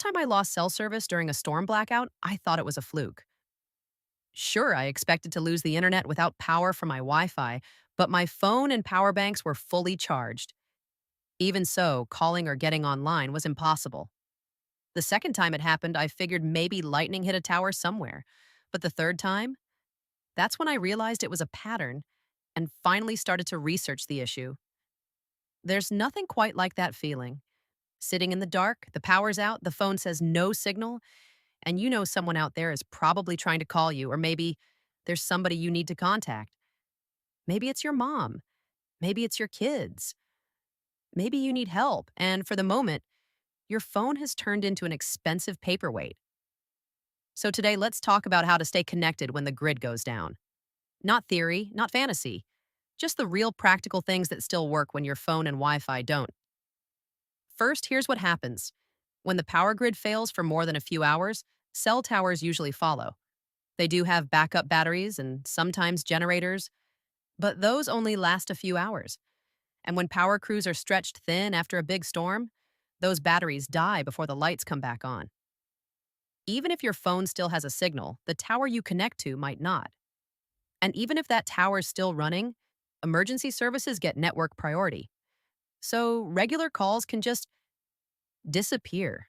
time I lost cell service during a storm blackout, I thought it was a fluke. Sure, I expected to lose the internet without power from my Wi Fi, but my phone and power banks were fully charged. Even so, calling or getting online was impossible. The second time it happened, I figured maybe lightning hit a tower somewhere. But the third time, that's when I realized it was a pattern and finally started to research the issue. There's nothing quite like that feeling. Sitting in the dark, the power's out, the phone says no signal, and you know someone out there is probably trying to call you, or maybe there's somebody you need to contact. Maybe it's your mom. Maybe it's your kids. Maybe you need help, and for the moment, your phone has turned into an expensive paperweight. So today, let's talk about how to stay connected when the grid goes down. Not theory, not fantasy, just the real practical things that still work when your phone and Wi Fi don't. First, here's what happens. When the power grid fails for more than a few hours, cell towers usually follow. They do have backup batteries and sometimes generators, but those only last a few hours. And when power crews are stretched thin after a big storm, those batteries die before the lights come back on. Even if your phone still has a signal, the tower you connect to might not. And even if that tower is still running, emergency services get network priority. So regular calls can just disappear.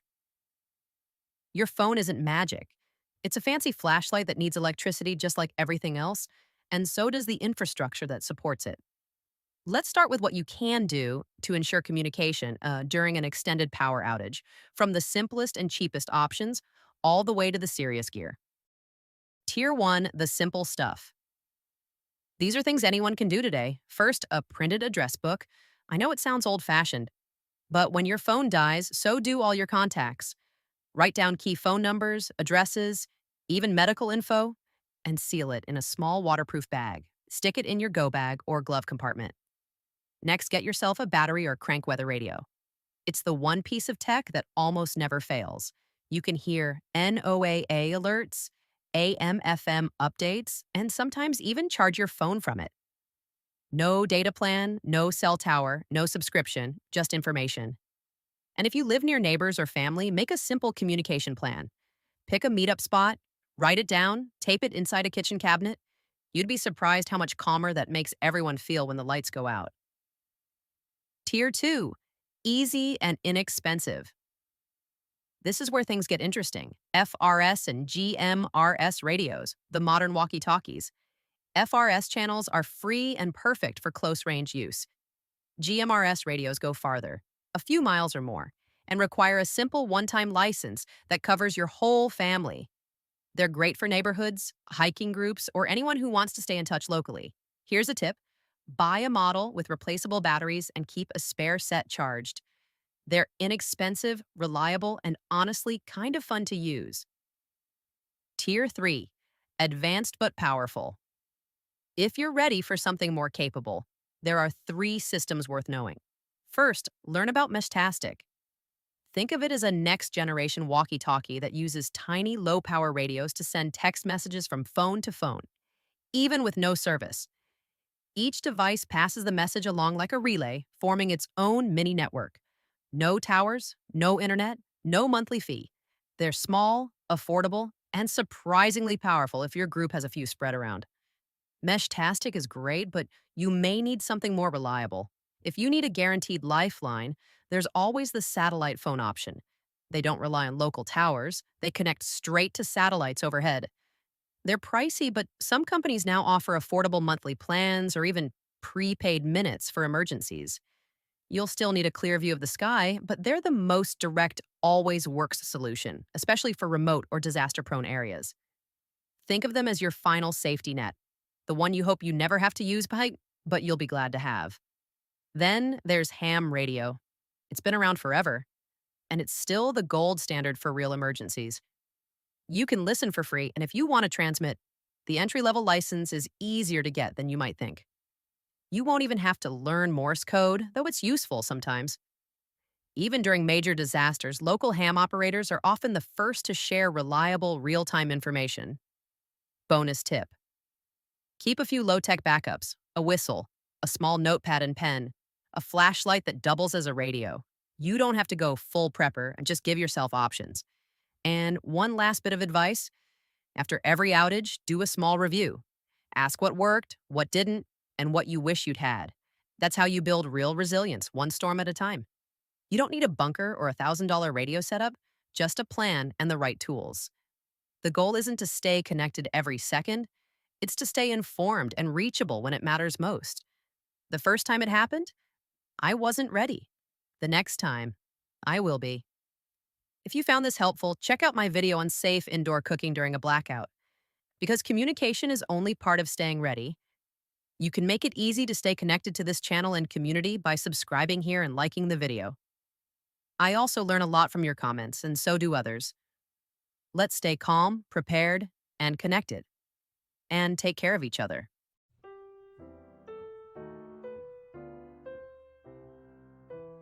Your phone isn't magic. It's a fancy flashlight that needs electricity just like everything else, and so does the infrastructure that supports it. Let's start with what you can do to ensure communication during an extended power outage, from the simplest and cheapest options all the way to the serious gear. Tier 1, the simple stuff. These are things anyone can do today. First, a printed address book. I know it sounds old-fashioned, but when your phone dies, so do all your contacts. Write down key phone numbers, addresses, even medical info, and seal it in a small waterproof bag. Stick it in your go bag or glove compartment. Next, get yourself a battery or crank weather radio. It's the one piece of tech that almost never fails. You can hear NOAA alerts, AM/FM updates, and sometimes even charge your phone from it. No data plan, no cell tower, no subscription, just information. And if you live near neighbors or family, make a simple communication plan. Pick a meetup spot, write it down, tape it inside a kitchen cabinet. You'd be surprised how much calmer that makes everyone feel when the lights go out. Tier 2, easy and inexpensive. This is where things get interesting. FRS and GMRS radios, the modern walkie-talkies. FRS channels are free and perfect for close-range use. GMRS radios go farther, a few miles or more, and require a simple one-time license that covers your whole family. They're great for neighborhoods, hiking groups, or anyone who wants to stay in touch locally. Here's a tip. Buy a model with replaceable batteries and keep a spare set charged. They're inexpensive, reliable, and honestly kind of fun to use. Tier 3, advanced but powerful. If you're ready for something more capable, there are 3 systems worth knowing. First, learn about Meshtastic. Think of it as a next-generation walkie-talkie that uses tiny, low-power radios to send text messages from phone to phone, even with no service. Each device passes the message along like a relay, forming its own mini network. No towers, no internet, no monthly fee. They're small, affordable, and surprisingly powerful if your group has a few spread around. Meshtastic is great, but you may need something more reliable. If you need a guaranteed lifeline, there's always the satellite phone option. They don't rely on local towers. They connect straight to satellites overhead. They're pricey, but some companies now offer affordable monthly plans or even prepaid minutes for emergencies. You'll still need a clear view of the sky, but they're the most direct, always works solution, especially for remote or disaster-prone areas. Think of them as your final safety net, the one you hope you never have to use, but you'll be glad to have. Then there's ham radio. It's been around forever, and it's still the gold standard for real emergencies. You can listen for free, and if you want to transmit, the entry-level license is easier to get than you might think. You won't even have to learn Morse code, though it's useful sometimes. Even during major disasters, local ham operators are often the first to share reliable, real-time information. Bonus tip. Keep a few low-tech backups, a whistle, a small notepad and pen, a flashlight that doubles as a radio. You don't have to go full prepper and just give yourself options. And one last bit of advice: after every outage, do a small review. Ask what worked, what didn't, and what you wish you'd had. That's how you build real resilience, one storm at a time. You don't need a bunker or $1,000 radio setup, just a plan and the right tools. The goal isn't to stay connected every second, it's to stay informed and reachable when it matters most. The first time it happened, I wasn't ready. The next time, I will be. If you found this helpful, check out my video on safe indoor cooking during a blackout. Because communication is only part of staying ready, you can make it easy to stay connected to this channel and community by subscribing here and liking the video. I also learn a lot from your comments, and so do others. Let's stay calm, prepared, and connected. And take care of each other.